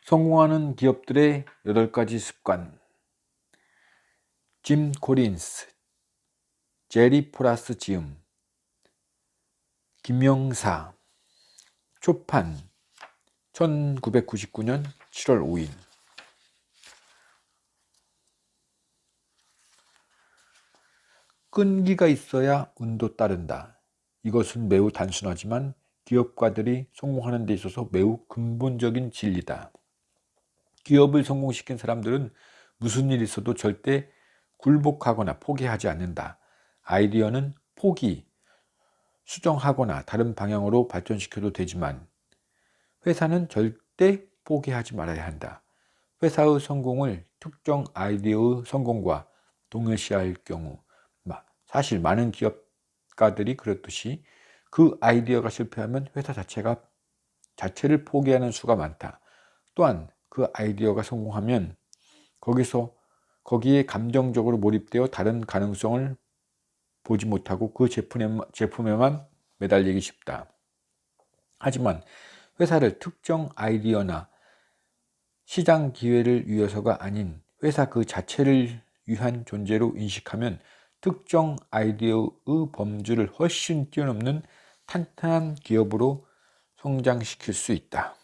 성공하는 기업들의 8가지 습관. 짐 코린스, 제리 포라스 지음, 김영사, 초판, 1999년 7월 5일. 끈기가 있어야 운도 따른다. 이것은 매우 단순하지만 기업가들이 성공하는 데 있어서 매우 근본적인 진리다. 기업을 성공시킨 사람들은 무슨 일이 있어도 절대 굴복하거나 포기하지 않는다. 아이디어는 포기, 수정하거나 다른 방향으로 발전시켜도 되지만 회사는 절대 포기하지 말아야 한다. 회사의 성공을 특정 아이디어의 성공과 동일시할 경우, 사실 많은 기업가들이 그렇듯이 그 아이디어가 실패하면 회사 자체를 포기하는 수가 많다. 또한 그 아이디어가 성공하면 거기에 감정적으로 몰입되어 다른 가능성을 보지 못하고 그 제품에만 매달리기 쉽다. 하지만 회사를 특정 아이디어나 시장 기회를 위해서가 아닌 회사 그 자체를 위한 존재로 인식하면 특정 아이디어의 범주를 훨씬 뛰어넘는 탄탄한 기업으로 성장시킬 수 있다.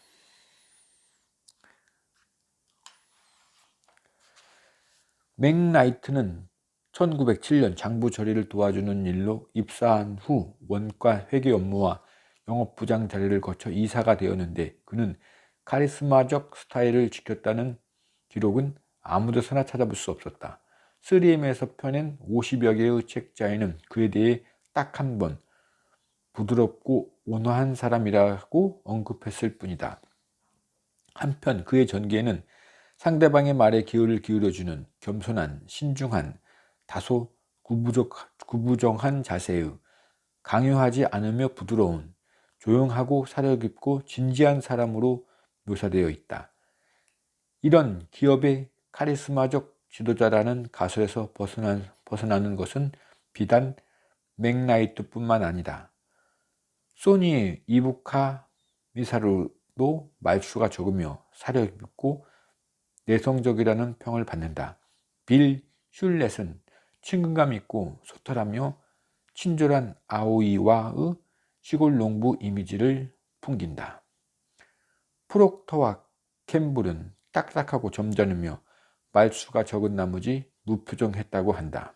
맥나이트는 1907년 장부 처리를 도와주는 일로 입사한 후 원가 회계 업무와 영업부장 자리를 거쳐 이사가 되었는데 그는 카리스마적 스타일을 지켰다는 기록은 아무데서나 찾아볼 수 없었다. 3M에서 펴낸 50여 개의 책자에는 그에 대해 딱 한 번 부드럽고 온화한 사람이라고 언급했을 뿐이다. 한편 그의 전기에는 상대방의 말에 귀를 기울여주는 겸손한, 신중한, 다소 구부정한 자세의 강요하지 않으며 부드러운, 조용하고 사려 깊고 진지한 사람으로 묘사되어 있다. 이런 기업의 카리스마적 지도자라는 가설에서 벗어나는 것은 비단 맥나이트뿐만 아니다. 소니의 이부카 미사루도 말수가 적으며 사려 깊고 내성적이라는 평을 받는다. 빌 슐렛은 친근감 있고 소탈하며 친절한 아오이와의 시골 농부 이미지를 풍긴다. 프록터와 캠블은 딱딱하고 점잖으며 말수가 적은 나머지 무표정했다고 한다.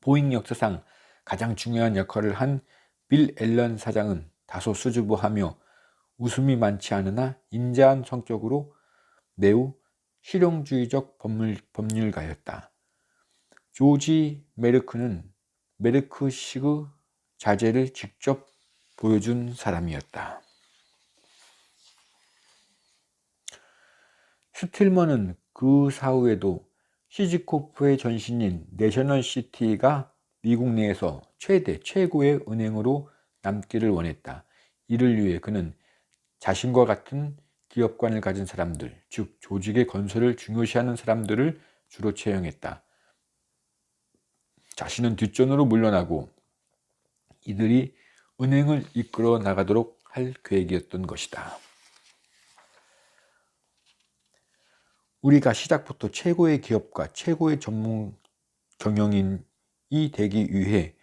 보잉 역사상 가장 중요한 역할을 한 빌 앨런 사장은 다소 수줍어하며 웃음이 많지 않으나 인자한 성격으로 매우 실용주의적 법률가였다. 조지 메르크는 메르크식의 자재를 직접 보여준 사람이었다. 슈틸먼은 그 사후에도 시지코프의 전신인 내셔널시티가 미국 내에서 최고의 은행으로 남기를 원했다. 이를 위해 그는 자신과 같은 기업관을 가진 사람들, 즉 조직의 건설을 중요시하는 사람들을 주로 채용했다. 자신은 뒷전으로 물러나고 이들이 은행을 이끌어 나가도록 할 계획이었던 것이다. 우리가 시작부터 최고의 기업가, 최고의 전문 경영인이 되기 위해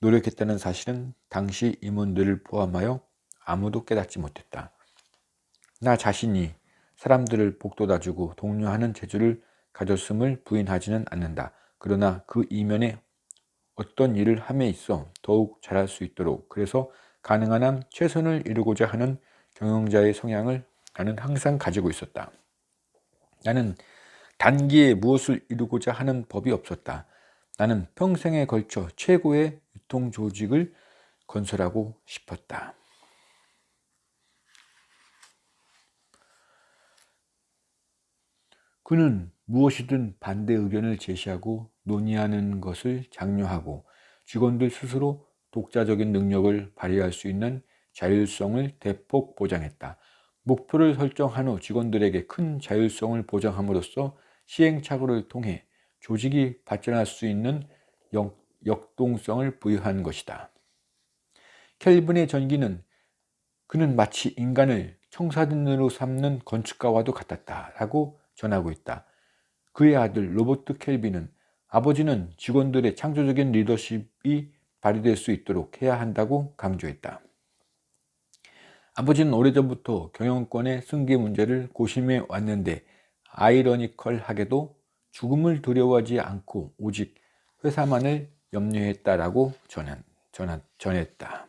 노력했다는 사실은 당시 임원들을 포함하여 아무도 깨닫지 못했다. 나 자신이 사람들을 복돋아주고 독려하는 재주를 가졌음을 부인하지는 않는다. 그러나 그 이면에 어떤 일을 함에 있어 더욱 잘할 수 있도록 그래서 가능한 한 최선을 이루고자 하는 경영자의 성향을 나는 항상 가지고 있었다. 나는 단기에 무엇을 이루고자 하는 법이 없었다. 나는 평생에 걸쳐 최고의 유통 조직을 건설하고 싶었다. 그는 무엇이든 반대 의견을 제시하고 논의하는 것을 장려하고 직원들 스스로 독자적인 능력을 발휘할 수 있는 자율성을 대폭 보장했다. 목표를 설정한 후 직원들에게 큰 자율성을 보장함으로써 시행착오를 통해 조직이 발전할 수 있는 역동성을 부여한 것이다. 켈빈의 전기는 그는 마치 인간을 청사진으로 삼는 건축가와도 같았다라고 전하고 있다. 그의 아들 로버트 켈빈은 아버지는 직원들의 창조적인 리더십이 발휘될 수 있도록 해야 한다고 강조했다. 아버지는 오래전부터 경영권의 승계 문제를 고심해 왔는데 아이러니컬하게도 죽음을 두려워하지 않고 오직 회사만을 염려했다라고 전했다.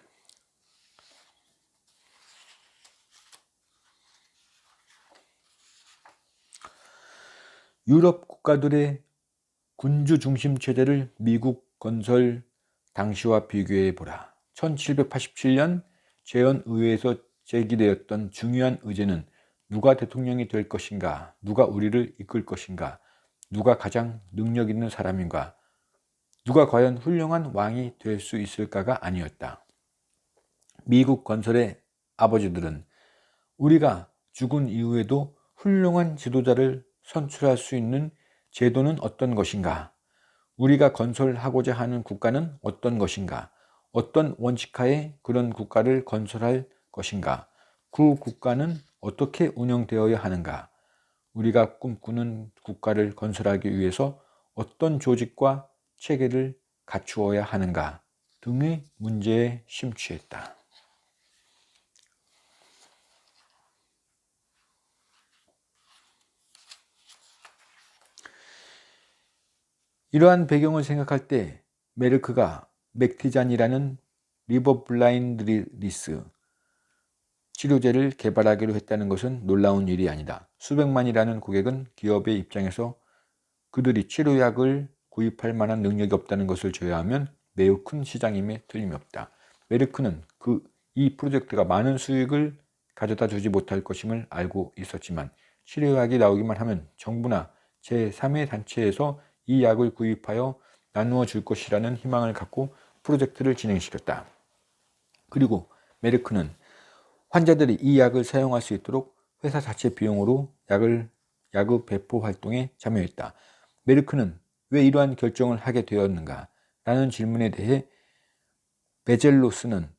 유럽 국가들의 군주 중심 체제를 미국 건설 당시와 비교해 보라. 1787년 재헌의회에서 제기되었던 중요한 의제는 누가 대통령이 될 것인가, 누가 우리를 이끌 것인가, 누가 가장 능력 있는 사람인가, 누가 과연 훌륭한 왕이 될 수 있을까가 아니었다. 미국 건설의 아버지들은 우리가 죽은 이후에도 훌륭한 지도자를 선출할 수 있는 제도는 어떤 것인가, 우리가 건설하고자 하는 국가는 어떤 것인가, 어떤 원칙하에 그런 국가를 건설할 것인가, 그 국가는 어떻게 운영되어야 하는가, 우리가 꿈꾸는 국가를 건설하기 위해서 어떤 조직과 체계를 갖추어야 하는가 등의 문제에 심취했다. 이러한 배경을 생각할 때 메르크가 맥티잔이라는 리버블라인드리스 치료제를 개발하기로 했다는 것은 놀라운 일이 아니다. 수백만이라는 고객은 기업의 입장에서 그들이 치료약을 구입할 만한 능력이 없다는 것을 제외하면 매우 큰 시장임에 틀림없다. 메르크는 이 프로젝트가 많은 수익을 가져다 주지 못할 것임을 알고 있었지만 치료약이 나오기만 하면 정부나 제3의 단체에서 이 약을 구입하여 나누어 줄 것이라는 희망을 갖고 프로젝트를 진행시켰다. 그리고 메르크는 환자들이 이 약을 사용할 수 있도록 회사 자체 비용으로 약의 배포 활동에 참여했다. 메르크는 왜 이러한 결정을 하게 되었는가? 라는 질문에 대해 베젤로스는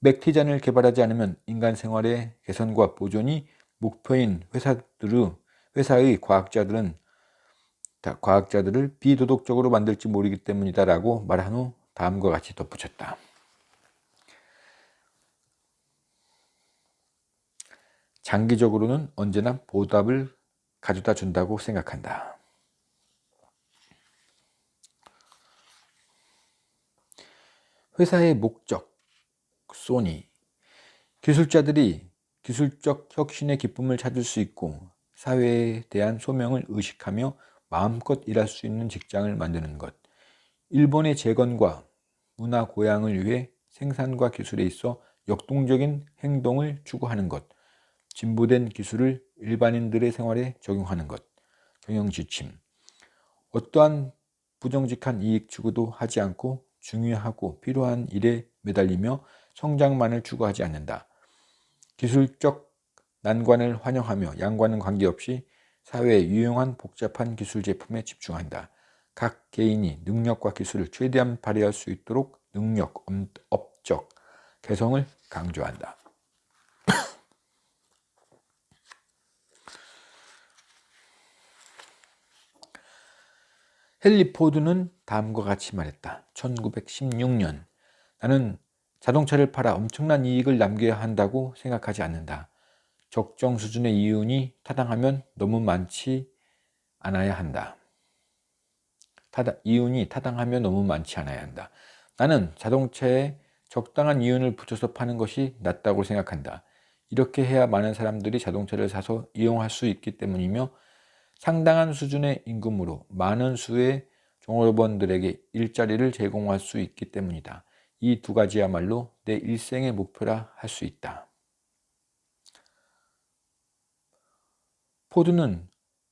맥티잔을 개발하지 않으면 인간 생활의 개선과 보존이 목표인 회사의 과학자들을 비도덕적으로 만들지 모르기 때문이다 라고 말한 후 다음과 같이 덧붙였다. 장기적으로는 언제나 보답을 가져다 준다고 생각한다. 회사의 목적, 소니. 기술자들이 기술적 혁신의 기쁨을 찾을 수 있고 사회에 대한 소명을 의식하며 마음껏 일할 수 있는 직장을 만드는 것. 일본의 재건과 문화 고양을 위해 생산과 기술에 있어 역동적인 행동을 추구하는 것. 진보된 기술을 일반인들의 생활에 적용하는 것. 경영지침. 어떠한 부정직한 이익 추구도 하지 않고 중요하고 필요한 일에 매달리며 성장만을 추구하지 않는다. 기술적 난관을 환영하며 양과는 관계없이 사회에 유용한 복잡한 기술 제품에 집중한다. 각 개인이 능력과 기술을 최대한 발휘할 수 있도록 능력, 업적, 개성을 강조한다. 헨리 포드는 다음과 같이 말했다. 1916년 나는 자동차를 팔아 엄청난 이익을 남겨야 한다고 생각하지 않는다. 적정 수준의 이윤이 타당하면 너무 많지 않아야 한다. 이윤이 타당하면 너무 많지 않아야 한다. 나는 자동차에 적당한 이윤을 붙여서 파는 것이 낫다고 생각한다. 이렇게 해야 많은 사람들이 자동차를 사서 이용할 수 있기 때문이며 상당한 수준의 임금으로 많은 수의 종업원들에게 일자리를 제공할 수 있기 때문이다. 이 두 가지야말로 내 일생의 목표라 할 수 있다. 포드는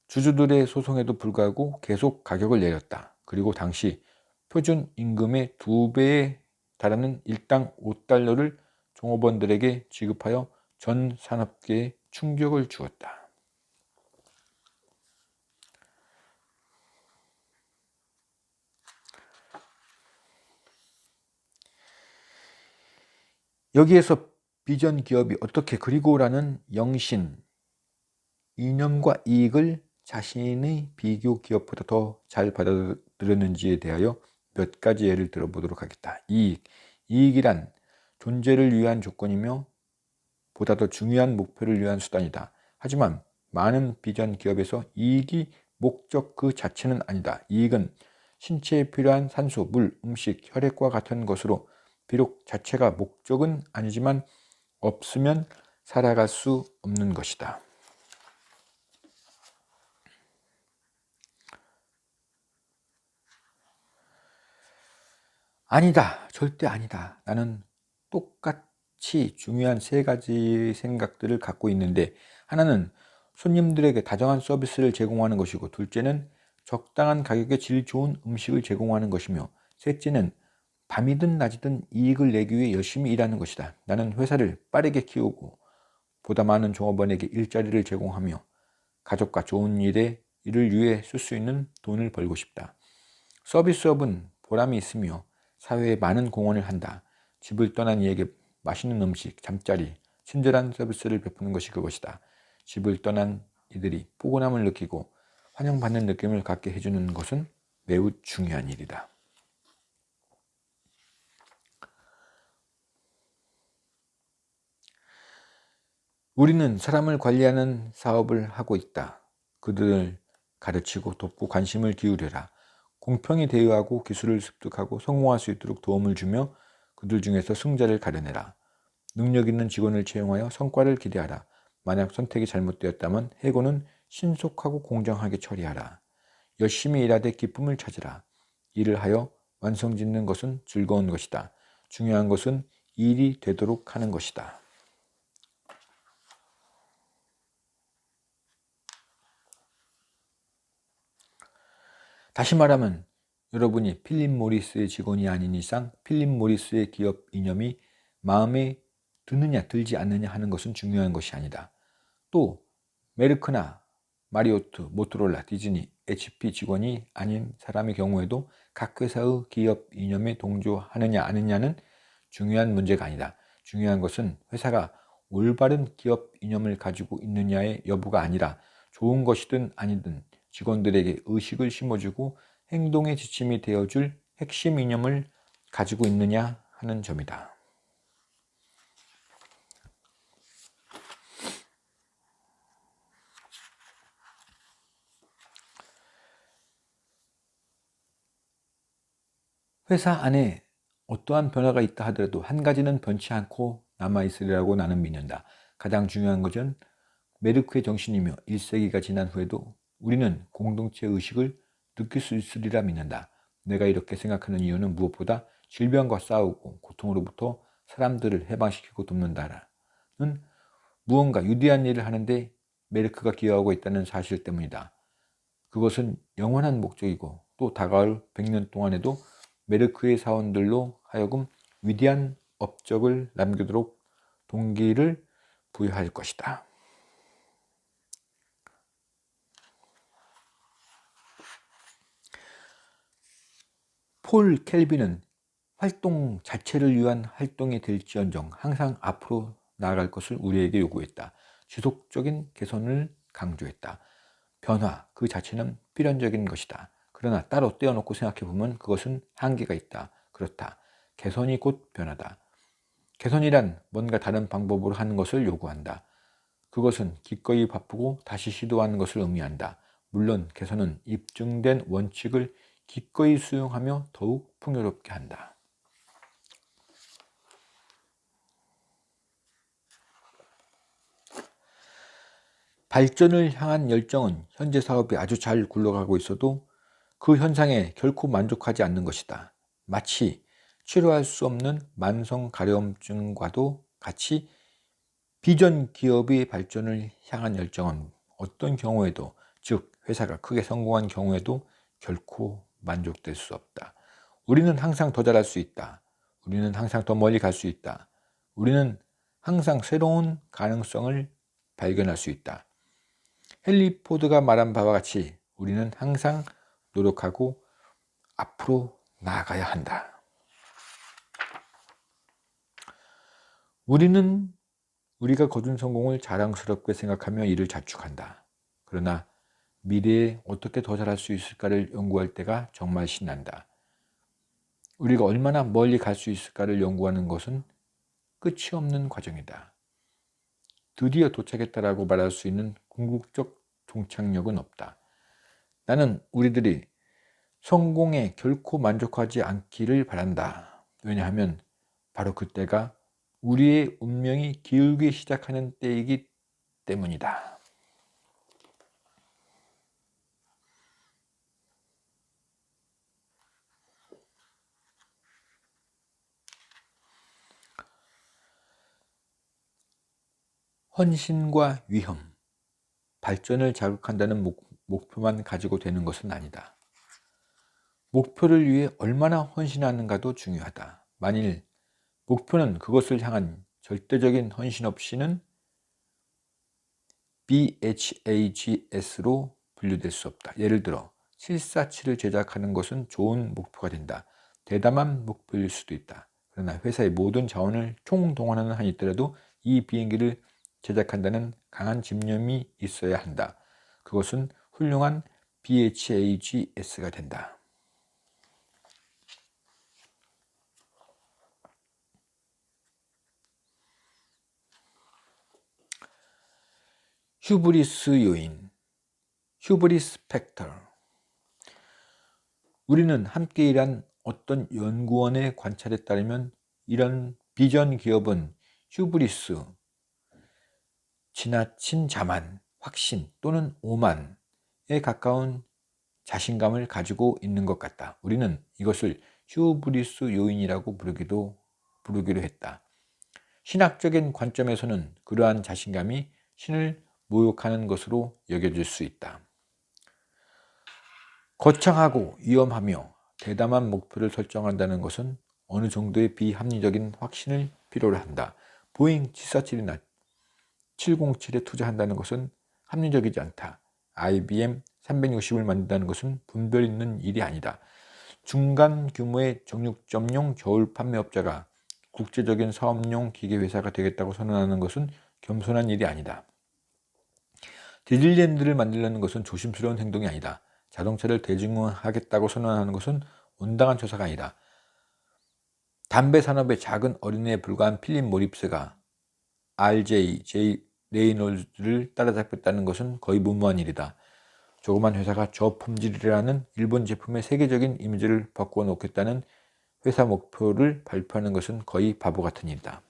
주주들의 소송에도 불구하고 계속 가격을 내렸다. 그리고 당시 표준 임금의 2배에 달하는 일당 $5를 종업원들에게 지급하여 전 산업계에 충격을 주었다. 여기에서 비전 기업이 어떻게 그리고라는 영신, 이념과 이익을 자신의 비교 기업보다 더 잘 받아들였는지에 대하여 몇 가지 예를 들어보도록 하겠다. 이익이란 존재를 위한 조건이며 보다 더 중요한 목표를 위한 수단이다. 하지만 많은 비전 기업에서 이익이 목적 그 자체는 아니다. 이익은 신체에 필요한 산소, 물, 음식, 혈액과 같은 것으로 비록 자체가 목적은 아니지만 없으면 살아갈 수 없는 것이다. 아니다. 절대 아니다. 나는 똑같이 중요한 세 가지 생각들을 갖고 있는데, 하나는 손님들에게 다정한 서비스를 제공하는 것이고, 둘째는 적당한 가격에 질 좋은 음식을 제공하는 것이며, 셋째는 밤이든 낮이든 이익을 내기 위해 열심히 일하는 것이다. 나는 회사를 빠르게 키우고 보다 많은 종업원에게 일자리를 제공하며 가족과 좋은 일을 위해 쓸 수 있는 돈을 벌고 싶다. 서비스업은 보람이 있으며 사회에 많은 공헌을 한다. 집을 떠난 이에게 맛있는 음식, 잠자리, 친절한 서비스를 베푸는 것이 그것이다. 집을 떠난 이들이 포근함을 느끼고 환영받는 느낌을 갖게 해주는 것은 매우 중요한 일이다. 우리는 사람을 관리하는 사업을 하고 있다. 그들을 가르치고 돕고 관심을 기울여라. 공평히 대우하고 기술을 습득하고 성공할 수 있도록 도움을 주며 그들 중에서 승자를 가려내라. 능력 있는 직원을 채용하여 성과를 기대하라. 만약 선택이 잘못되었다면 해고는 신속하고 공정하게 처리하라. 열심히 일하되 기쁨을 찾으라. 일을 하여 완성짓는 것은 즐거운 것이다. 중요한 것은 일이 되도록 하는 것이다. 다시 말하면 여러분이 필립 모리스의 직원이 아닌 이상 필립 모리스의 기업 이념이 마음에 드느냐 들지 않느냐 하는 것은 중요한 것이 아니다. 또 메르크나 마리오트, 모토로라, 디즈니, HP 직원이 아닌 사람의 경우에도 각 회사의 기업 이념에 동조하느냐 아느냐는 중요한 문제가 아니다. 중요한 것은 회사가 올바른 기업 이념을 가지고 있느냐의 여부가 아니라 좋은 것이든 아니든 직원들에게 의식을 심어주고 행동의 지침이 되어줄 핵심 이념을 가지고 있느냐 하는 점이다. 회사 안에 어떠한 변화가 있다 하더라도 한 가지는 변치 않고 남아있으리라고 나는 믿는다. 가장 중요한 것은 메르크의 정신이며 1세기가 지난 후에도 우리는 공동체 의식을 느낄 수 있으리라 믿는다. 내가 이렇게 생각하는 이유는 무엇보다 질병과 싸우고 고통으로부터 사람들을 해방시키고 돕는다라는 무언가 유대한 일을 하는데 메르크가 기여하고 있다는 사실 때문이다. 그것은 영원한 목적이고 또 다가올 100년 동안에도 메르크의 사원들로 하여금 위대한 업적을 남기도록 동기를 부여할 것이다. 폴 켈빈은 활동 자체를 위한 활동이 될지언정 항상 앞으로 나아갈 것을 우리에게 요구했다. 지속적인 개선을 강조했다. 변화 그 자체는 필연적인 것이다. 그러나 따로 떼어놓고 생각해보면 그것은 한계가 있다. 그렇다. 개선이 곧 변화다. 개선이란 뭔가 다른 방법으로 하는 것을 요구한다. 그것은 기꺼이 바쁘고 다시 시도하는 것을 의미한다. 물론 개선은 입증된 원칙을 기꺼이 수용하며 더욱 풍요롭게 한다. 발전을 향한 열정은 현재 사업이 아주 잘 굴러가고 있어도 그 현상에 결코 만족하지 않는 것이다. 마치 치료할 수 없는 만성 가려움증과도 같이 비전 기업의 발전을 향한 열정은 어떤 경우에도, 즉 회사가 크게 성공한 경우에도 결코 만족될 수 없다. 우리는 항상 더 잘할 수 있다. 우리는 항상 더 멀리 갈 수 있다. 우리는 항상 새로운 가능성을 발견할 수 있다. 헨리 포드가 말한 바와 같이 우리는 항상 노력하고 앞으로 나아가야 한다. 우리는 우리가 거둔 성공을 자랑스럽게 생각하며 이를 자축한다. 그러나 미래에 어떻게 더 잘할 수 있을까를 연구할 때가 정말 신난다. 우리가 얼마나 멀리 갈 수 있을까를 연구하는 것은 끝이 없는 과정이다. 드디어 도착했다라고 말할 수 있는 궁극적 종착역은 없다. 나는 우리들이 성공에 결코 만족하지 않기를 바란다. 왜냐하면 바로 그때가 우리의 운명이 기울기 시작하는 때이기 때문이다. 헌신과 위험, 발전을 자극한다는 목표만 가지고 되는 것은 아니다. 목표를 위해 얼마나 헌신하는가도 중요하다. 만일 목표는 그것을 향한 절대적인 헌신 없이는 BHAGS로 분류될 수 없다. 예를 들어 747을 제작하는 것은 좋은 목표가 된다. 대담한 목표일 수도 있다. 그러나 회사의 모든 자원을 총동원하는 한이 있더라도 이 비행기를 제작한다는 강한 집념이 있어야 한다. 그것은 훌륭한 BHAGS가 된다. 휴브리스 요인, 휴브리스 팩터. 우리는 함께 일한 어떤 연구원의 관찰에 따르면 이런 비전 기업은 휴브리스, 지나친 자만, 확신 또는 오만에 가까운 자신감을 가지고 있는 것 같다. 우리는 이것을 휴브리스 요인이라고 부르기로 했다. 신학적인 관점에서는 그러한 자신감이 신을 모욕하는 것으로 여겨질 수 있다. 거창하고 위험하며 대담한 목표를 설정한다는 것은 어느 정도의 비합리적인 확신을 필요로 한다. 보잉 747이나 707에 투자한다는 것은 합리적이지 않다. IBM 360을 만든다는 것은 분별 있는 일이 아니다. 중간 규모의 정육점용 저울 판매업자가 국제적인 사업용 기계회사가 되겠다고 선언하는 것은 겸손한 일이 아니다. 디즈니랜드를 만들려는 것은 조심스러운 행동이 아니다. 자동차를 대중화하겠다고 선언하는 것은 온당한 처사가 아니다. 담배 산업의 작은 어린애에 불과한 필립 모리스가 RJ 레이놀즈를 따라잡겠다는 것은 거의 무모한 일이다. 조그만 회사가 저품질이라는 일본 제품의 세계적인 이미지를 바꾸어 놓겠다는 회사 목표를 발표하는 것은 거의 바보 같은 일이다.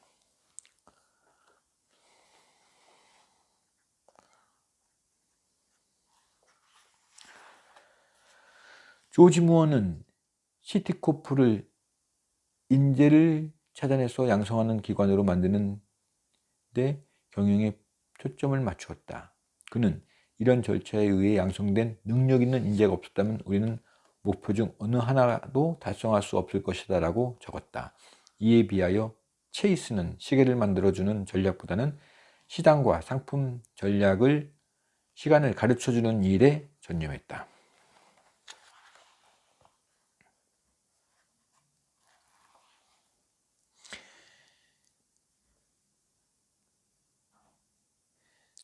조지 무어는 시티코프를 인재를 찾아내서 양성하는 기관으로 만드는 데 경영에 초점을 맞추었다. 그는 이런 절차에 의해 양성된 능력 있는 인재가 없었다면 우리는 목표 중 어느 하나도 달성할 수 없을 것이다 라고 적었다. 이에 비하여 체이스는 시계를 만들어주는 전략보다는 시장과 상품 전략을 시간을 가르쳐주는 일에 전념했다.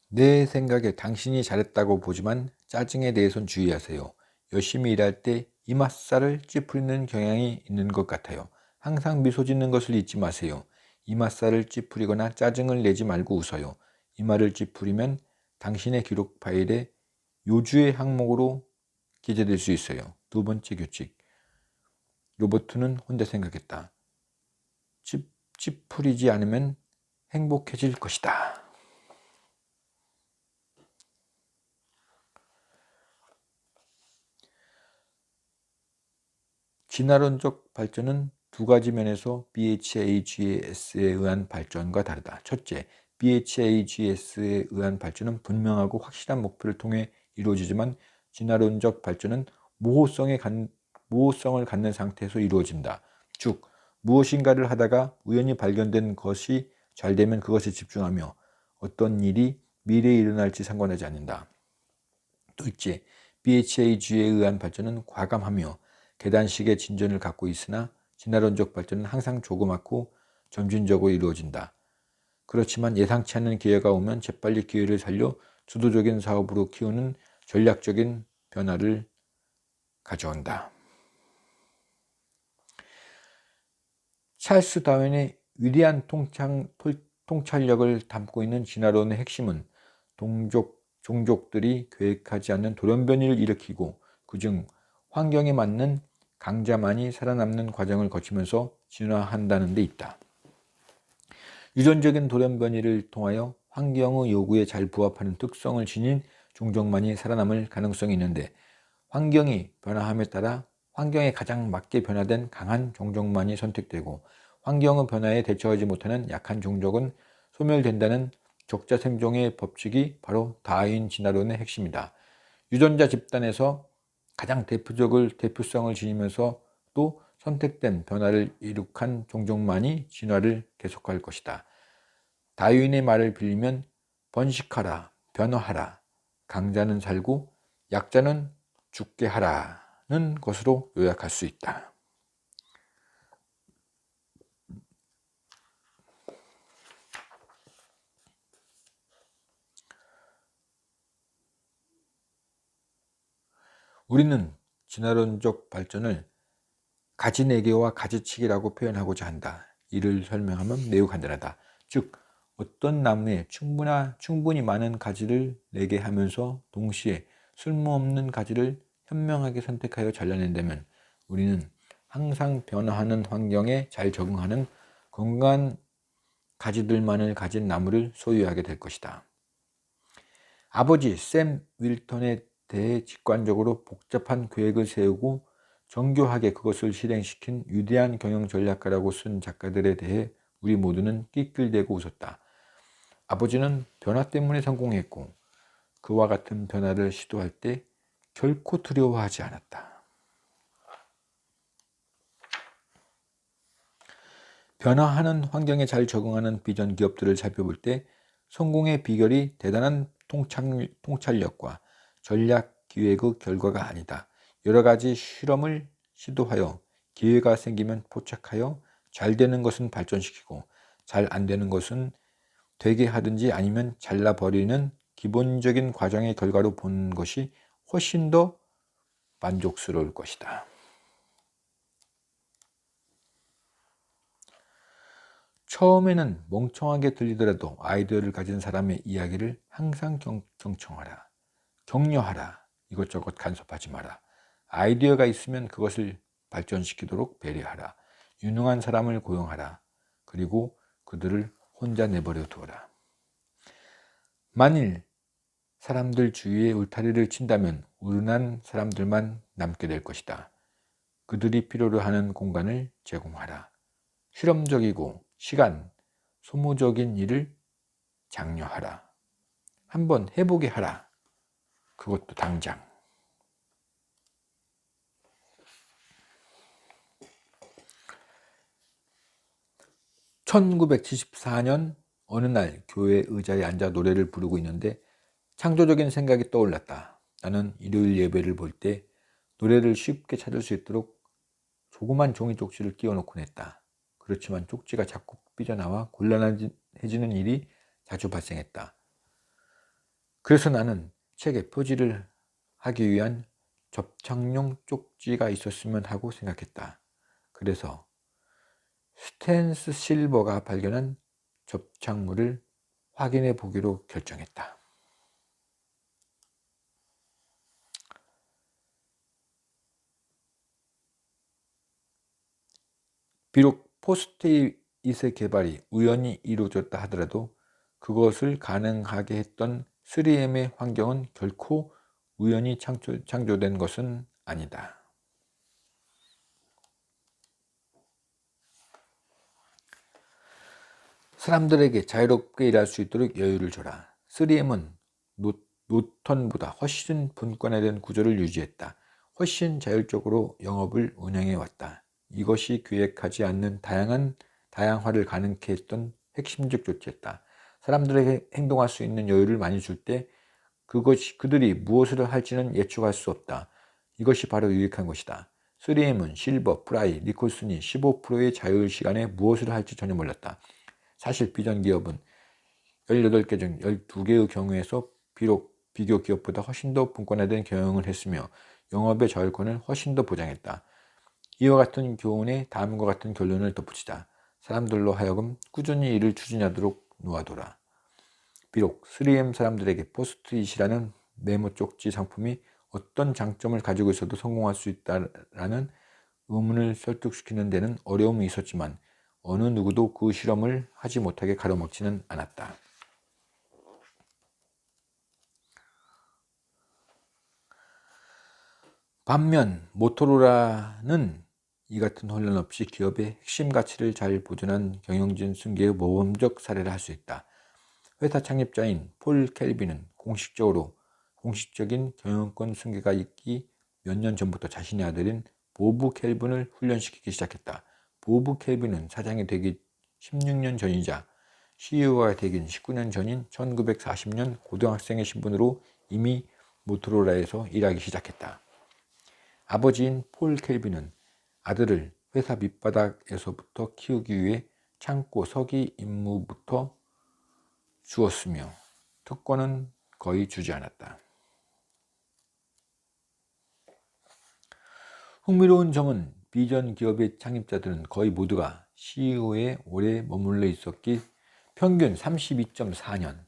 내 생각에 당신이 잘했다고 보지만 짜증에 대해선 주의하세요. 열심히 일할 때 이맛살을 찌푸리는 경향이 있는 것 같아요. 항상 미소 짓는 것을 잊지 마세요. 이맛살을 찌푸리거나 짜증을 내지 말고 웃어요. 이마를 찌푸리면 당신의 기록 파일에 요주의 항목으로 기재될 수 있어요. 두 번째 규칙. 로버트는 혼자 생각했다. 찌푸리지 않으면 행복해질 것이다. 진화론적 발전은 두 가지 면에서 BHAGS에 의한 발전과 다르다. 첫째, BHAGS에 의한 발전은 분명하고 확실한 목표를 통해 이루어지지만 진화론적 발전은 모호성을 갖는 상태에서 이루어진다. 즉, 무엇인가를 하다가 우연히 발견된 것이 잘 되면 그것에 집중하며 어떤 일이 미래에 일어날지 상관하지 않는다. 둘째, BHAG에 의한 발전은 과감하며 계단식의 진전을 갖고 있으나 진화론적 발전은 항상 조그맣고 점진적으로 이루어진다. 그렇지만 예상치 않은 기회가 오면 재빨리 기회를 살려 주도적인 사업으로 키우는 전략적인 변화를 가져온다. 찰스 다윈의 위대한 통찰력을 담고 있는 진화론의 핵심은 종족들이 계획하지 않는 돌연변이를 일으키고 그중 환경에 맞는 강자만이 살아남는 과정을 거치면서 진화한다는 데 있다. 유전적인 돌연변이를 통하여 환경의 요구에 잘 부합하는 특성을 지닌 종족만이 살아남을 가능성이 있는데 환경이 변화함에 따라 환경에 가장 맞게 변화된 강한 종족만이 선택되고 환경의 변화에 대처하지 못하는 약한 종족은 소멸된다는 적자생존의 법칙이 바로 다윈 진화론의 핵심이다. 유전자 집단에서 가장 대표성을 지니면서 또 선택된 변화를 이룩한 종족만이 진화를 계속할 것이다. 다윈의 말을 빌리면 번식하라, 변화하라, 강자는 살고 약자는 죽게 하라는 것으로 요약할 수 있다. 우리는 진화론적 발전을 가지내기와 가지치기라고 표현하고자 한다. 이를 설명하면 매우 간단하다. 즉 어떤 나무에 충분히 많은 가지를 내게 하면서 동시에 쓸모없는 가지를 현명하게 선택하여 잘라낸다면 우리는 항상 변화하는 환경에 잘 적응하는 건강한 가지들만을 가진 나무를 소유하게 될 것이다. 아버지 샘 윌턴에 대해 직관적으로 복잡한 계획을 세우고 정교하게 그것을 실행시킨 위대한 경영 전략가라고 쓴 작가들에 대해 우리 모두는 낄낄대고 웃었다. 아버지는 변화 때문에 성공했고 그와 같은 변화를 시도할 때 결코 두려워하지 않았다. 변화하는 환경에 잘 적응하는 비전 기업들을 살펴볼 때 성공의 비결이 대단한 통찰력과 전략 기획의 결과가 아니다. 여러 가지 실험을 시도하여 기회가 생기면 포착하여 잘 되는 것은 발전시키고 잘 안 되는 것은 되게 하든지 아니면 잘라버리는 기본적인 과정의 결과로 보는 것이 훨씬 더 만족스러울 것이다. 처음에는 멍청하게 들리더라도 아이디어를 가진 사람의 이야기를 항상 경청하라. 격려하라. 이것저것 간섭하지 마라. 아이디어가 있으면 그것을 발전시키도록 배려하라. 유능한 사람을 고용하라. 그리고 그들을 혼자 내버려 두어라. 만일 사람들 주위에 울타리를 친다면 우둔한 사람들만 남게 될 것이다. 그들이 필요로 하는 공간을 제공하라. 실험적이고 시간, 소모적인 일을 장려하라. 한번 해보게 하라. 그것도 당장. (1974년) 어느 날 교회 의자에 앉아 노래를 부르고 있는데 창조적인 생각이 떠올랐다. 나는 일요일 예배를 볼 때 노래를 쉽게 찾을 수 있도록 조그만 종이 쪽지를 끼워 놓곤 했다. 그렇지만 쪽지가 자꾸 삐져나와 곤란해지는 일이 자주 발생했다. 그래서 나는 책에 표지를 하기 위한 접착용 쪽지가 있었으면 하고 생각했다. 그래서 스탠스 실버가 발견한 접착물을 확인해 보기로 결정했다. 비록 포스트잇의 개발이 우연히 이루어졌다 하더라도 그것을 가능하게 했던 3M의 환경은 결코 우연히 창조된 것은 아니다. 사람들에게 자유롭게 일할 수 있도록 여유를 줘라. 3M은 노턴보다 훨씬 분권화된 구조를 유지했다. 훨씬 자율적으로 영업을 운영해 왔다. 이것이 계획하지 않는 다양화를 가능케 했던 핵심적 조치였다. 사람들에게 행동할 수 있는 여유를 많이 줄 때 그들이 무엇을 할지는 예측할 수 없다. 이것이 바로 유익한 것이다. 3M은 실버, 프라이, 니콜슨이 15%의 자율 시간에 무엇을 할지 전혀 몰랐다. 사실 비전 기업은 18개 중 12개의 경우에서 비록 비교 기업보다 훨씬 더 분권화된 경영을 했으며 영업의 자율권을 훨씬 더 보장했다. 이와 같은 교훈에 다음과 같은 결론을 덧붙이자. 사람들로 하여금 꾸준히 일을 추진하도록 놓아둬라. 비록 3M 사람들에게 포스트잇이라는 메모 쪽지 상품이 어떤 장점을 가지고 있어도 성공할 수 있다라는 의문을 설득시키는 데는 어려움이 있었지만 어느 누구도 그 실험을 하지 못하게 가로막지는 않았다. 반면 모토로라는 이 같은 혼란 없이 기업의 핵심 가치를 잘 보존한 경영진 승계의 모범적 사례를 할 수 있다. 회사 창립자인 폴 켈빈은 공식적인 경영권 승계가 있기 몇 년 전부터 자신의 아들인 보브 켈빈을 훈련시키기 시작했다. 보브 켈빈은 사장이 되기 16년 전이자 CEO가 되긴 19년 전인 1940년 고등학생의 신분으로 이미 모토로라에서 일하기 시작했다. 아버지인 폴 켈빈은 아들을 회사 밑바닥에서부터 키우기 위해 창고 서기 임무부터 주었으며 특권은 거의 주지 않았다. 흥미로운 점은 비전 기업의 창립자들은 거의 모두가 CEO에 오래 머물러 있었기 평균 32.4년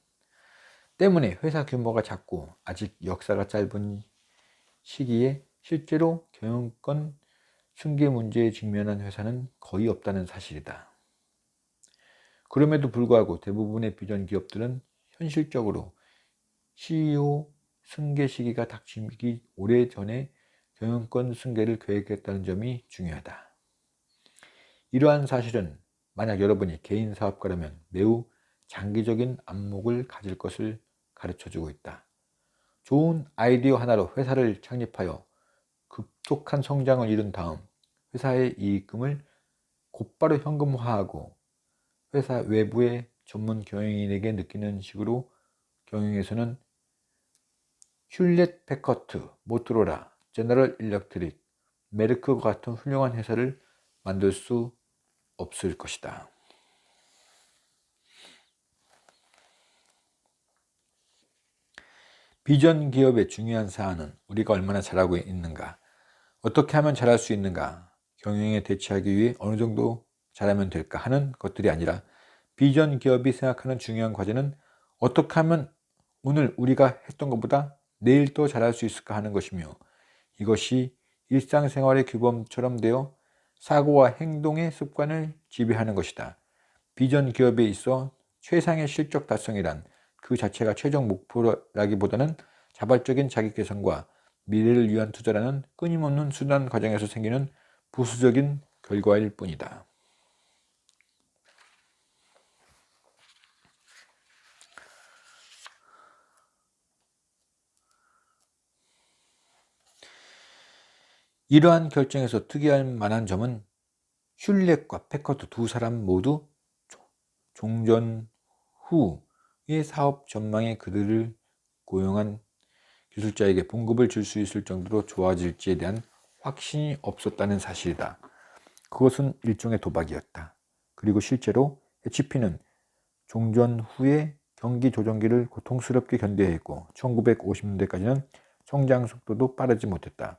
때문에 회사 규모가 작고 아직 역사가 짧은 시기에 실제로 경영권 승계 문제에 직면한 회사는 거의 없다는 사실이다. 그럼에도 불구하고 대부분의 비전 기업들은 현실적으로 CEO 승계 시기가 닥치기 오래전에 경영권 승계를 계획했다는 점이 중요하다. 이러한 사실은 만약 여러분이 개인 사업가라면 매우 장기적인 안목을 가질 것을 가르쳐주고 있다. 좋은 아이디어 하나로 회사를 창립하여 급속한 성장을 이룬 다음 회사의 이익금을 곧바로 현금화하고 회사 외부의 전문 경영인에게 느끼는 식으로 경영에서는 흄렛 패커트, 모토로라, 제너럴 일렉트릭, 메르크와 같은 훌륭한 회사를 만들 수 없을 것이다. 비전 기업의 중요한 사안은 우리가 얼마나 잘하고 있는가, 어떻게 하면 잘할 수 있는가, 경영에 대처하기 위해 어느 정도 잘하면 될까 하는 것들이 아니라 비전 기업이 생각하는 중요한 과제는 어떻게 하면 오늘 우리가 했던 것보다 내일 더 잘할 수 있을까 하는 것이며 이것이 일상생활의 규범처럼 되어 사고와 행동의 습관을 지배하는 것이다. 비전 기업에 있어 최상의 실적 달성이란 그 자체가 최종 목표라기보다는 자발적인 자기 개선과 미래를 위한 투자라는 끊임없는 수단 과정에서 생기는 부수적인 결과일 뿐이다. 이러한 결정에서 특이할 만한 점은 슐렛과 패커트 두 사람 모두 종전 후의 사업 전망에 그들을 고용한 기술자에게 봉급을 줄 수 있을 정도로 좋아질지에 대한 확신이 없었다는 사실이다. 그것은 일종의 도박이었다. 그리고 실제로 HP는 종전 후에 경기 조정기를 고통스럽게 견뎌야 했고 1950년대까지는 성장 속도도 빠르지 못했다.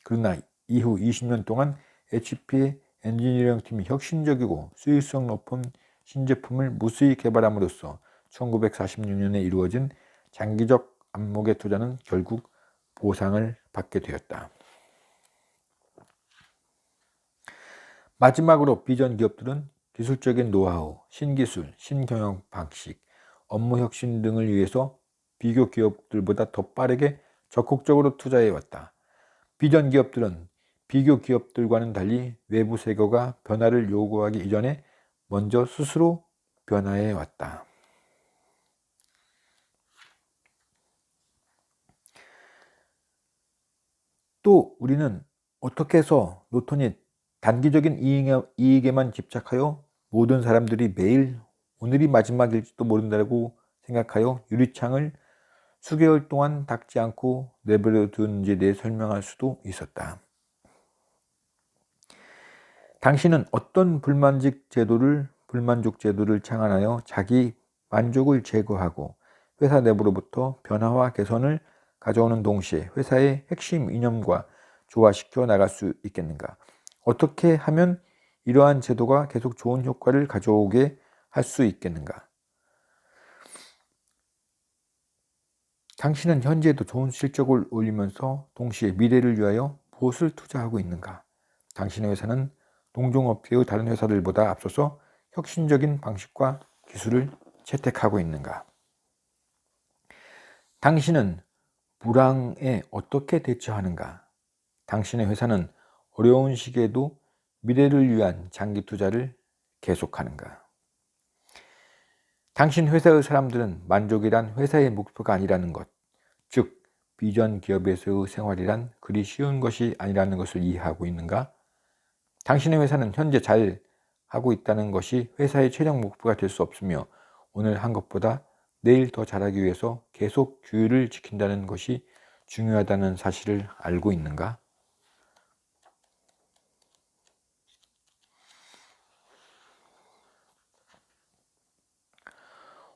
그러나 이후 20년 동안 HP의 엔지니어링 팀이 혁신적이고 수익성 높은 신제품을 무수히 개발함으로써 1946년에 이루어진 장기적 안목의 투자는 결국 보상을 받게 되었다. 마지막으로 비전 기업들은 기술적인 노하우, 신기술, 신경영 방식, 업무 혁신 등을 위해서 비교 기업들보다 더 빠르게 적극적으로 투자해왔다. 비전 기업들은 비교 기업들과는 달리 외부 세계가 변화를 요구하기 이전에 먼저 스스로 변화해 왔다. 또 우리는 어떻게 해서 노턴이 단기적인 이익에만 집착하여 모든 사람들이 매일 오늘이 마지막일지도 모른다고 생각하여 유리창을 수개월 동안 닫지 않고 내버려 두는지에 대해 설명할 수도 있었다. 당신은 어떤 불만족 제도를 창안하여 자기 만족을 제거하고 회사 내부로부터 변화와 개선을 가져오는 동시에 회사의 핵심 이념과 조화시켜 나갈 수 있겠는가? 어떻게 하면 이러한 제도가 계속 좋은 효과를 가져오게 할 수 있겠는가? 당신은 현재도 좋은 실적을 올리면서 동시에 미래를 위하여 무엇을 투자하고 있는가? 당신의 회사는 동종업계의 다른 회사들보다 앞서서 혁신적인 방식과 기술을 채택하고 있는가? 당신은 불황에 어떻게 대처하는가? 당신의 회사는 어려운 시기에도 미래를 위한 장기 투자를 계속하는가? 당신 회사의 사람들은 만족이란 회사의 목표가 아니라는 것, 즉 비전 기업에서의 생활이란 그리 쉬운 것이 아니라는 것을 이해하고 있는가? 당신의 회사는 현재 잘 하고 있다는 것이 회사의 최종 목표가 될 수 없으며 오늘 한 것보다 내일 더 잘하기 위해서 계속 규율을 지킨다는 것이 중요하다는 사실을 알고 있는가?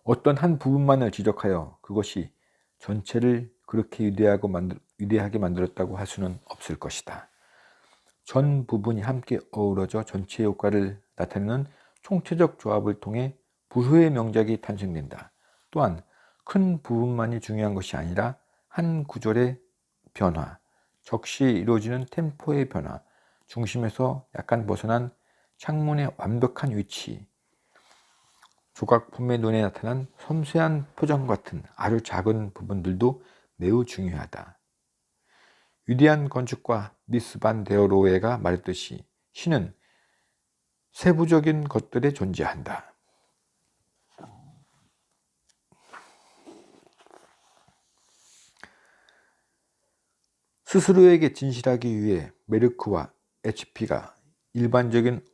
어떤 한 부분만을 지적하여 그것이 전체를 그렇게 위대하게 만들었다고 할 수는 없을 것이다. 전 부분이 함께 어우러져 전체 효과를 나타내는 총체적 조합을 통해 부수의 명작이 탄생된다. 또한 큰 부분만이 중요한 것이 아니라 한 구절의 변화, 적시 이루어지는 템포의 변화, 중심에서 약간 벗어난 창문의 완벽한 위치, 조각품의 눈에 나타난 섬세한 표정 같은 아주 작은 부분들도 매우 중요하다. 위대한 건축가 미스 반 데어로에가 말했듯이 신은 세부적인 것들에 존재한다. 스스로에게 진실하기 위해 메르크와 HP가 일반적인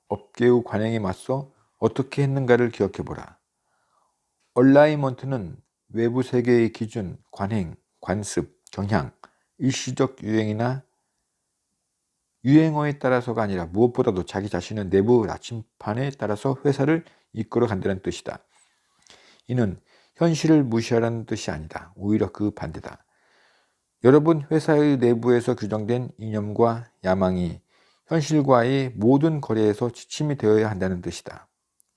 업계의 관행에 맞서 어떻게 했는가를 기억해보라. 얼라이먼트는 외부 세계의 기준, 관행, 관습, 경향, 일시적 유행이나 유행어에 따라서가 아니라 무엇보다도 자기 자신의 내부 나침판에 따라서 회사를 이끌어 간다는 뜻이다. 이는 현실을 무시하라는 뜻이 아니다. 오히려 그 반대다. 여러분 회사의 내부에서 규정된 이념과 야망이 현실과의 모든 거래에서 지침이 되어야 한다는 뜻이다.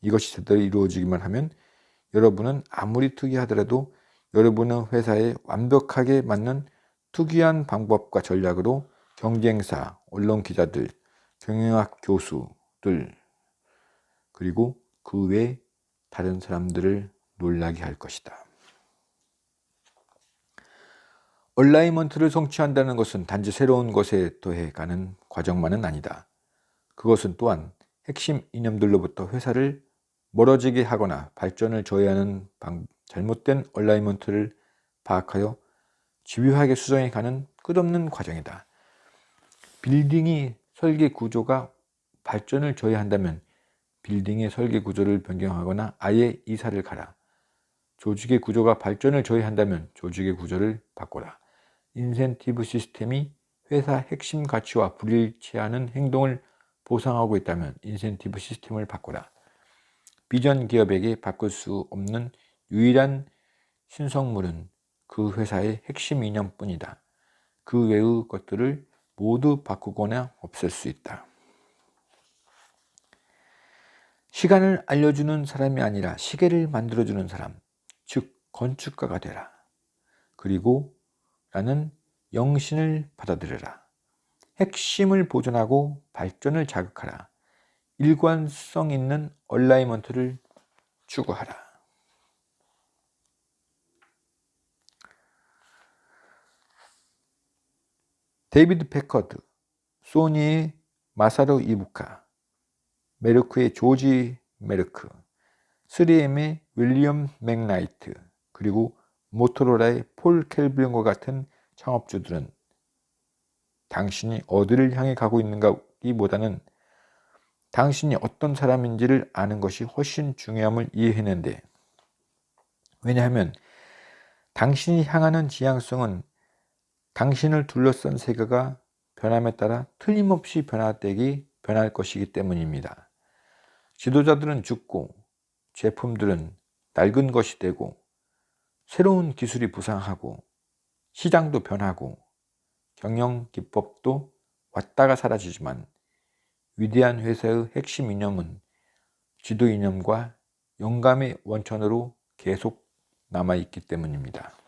이것이 제대로 이루어지기만 하면 여러분은 아무리 특이하더라도 여러분의 회사에 완벽하게 맞는 특이한 방법과 전략으로 경쟁사, 언론 기자들, 경영학 교수들 그리고 그 외 다른 사람들을 놀라게 할 것이다. 얼라이먼트를 성취한다는 것은 단지 새로운 것에 더해가는 과정만은 아니다. 그것은 또한 핵심 이념들로부터 회사를 멀어지게 하거나 발전을 저해하는 잘못된 얼라이먼트를 파악하여 집요하게 수정해가는 끝없는 과정이다. 빌딩이 설계 구조가 발전을 저해한다면 빌딩의 설계 구조를 변경하거나 아예 이사를 가라. 조직의 구조가 발전을 저해한다면 조직의 구조를 바꿔라. 인센티브 시스템이 회사 핵심 가치와 불일치하는 행동을 보상하고 있다면 인센티브 시스템을 바꿔라. 비전 기업에게 바꿀 수 없는 유일한 신성물은 그 회사의 핵심 이념뿐이다. 그 외의 것들을 모두 바꾸거나 없앨 수 있다. 시간을 알려주는 사람이 아니라 시계를 만들어주는 사람, 즉 건축가가 되라. 그리고 라는 영신을 받아들여라. 핵심을 보존하고 발전을 자극하라. 일관성 있는 얼라이먼트를 추구하라. 데이비드 패커드, 소니의 마사루 이부카, 메르크의 조지 메르크, 3M의 윌리엄 맥나이트, 그리고 모토로라의 폴 켈빈과 같은 창업주들은 당신이 어디를 향해 가고 있는가기보다는 당신이 어떤 사람인지를 아는 것이 훨씬 중요함을 이해했는데, 왜냐하면 당신이 향하는 지향성은 당신을 둘러싼 세계가 변함에 따라 틀림없이 변할 것이기 때문입니다. 지도자들은 죽고 제품들은 낡은 것이 되고 새로운 기술이 부상하고 시장도 변하고 경영 기법도 왔다가 사라지지만 위대한 회사의 핵심 이념은 지도 이념과 영감의 원천으로 계속 남아있기 때문입니다.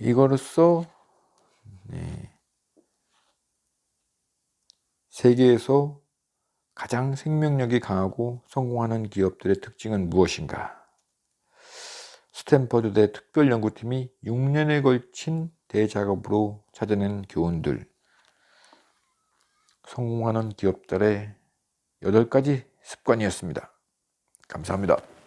이거로써 세계에서 가장 생명력이 강하고 성공하는 기업들의 특징은 무엇인가? 스탠퍼드대 특별연구팀이 6년에 걸친 대작업으로 찾아낸 교훈들, 성공하는 기업들의 8가지 습관이었습니다. 감사합니다.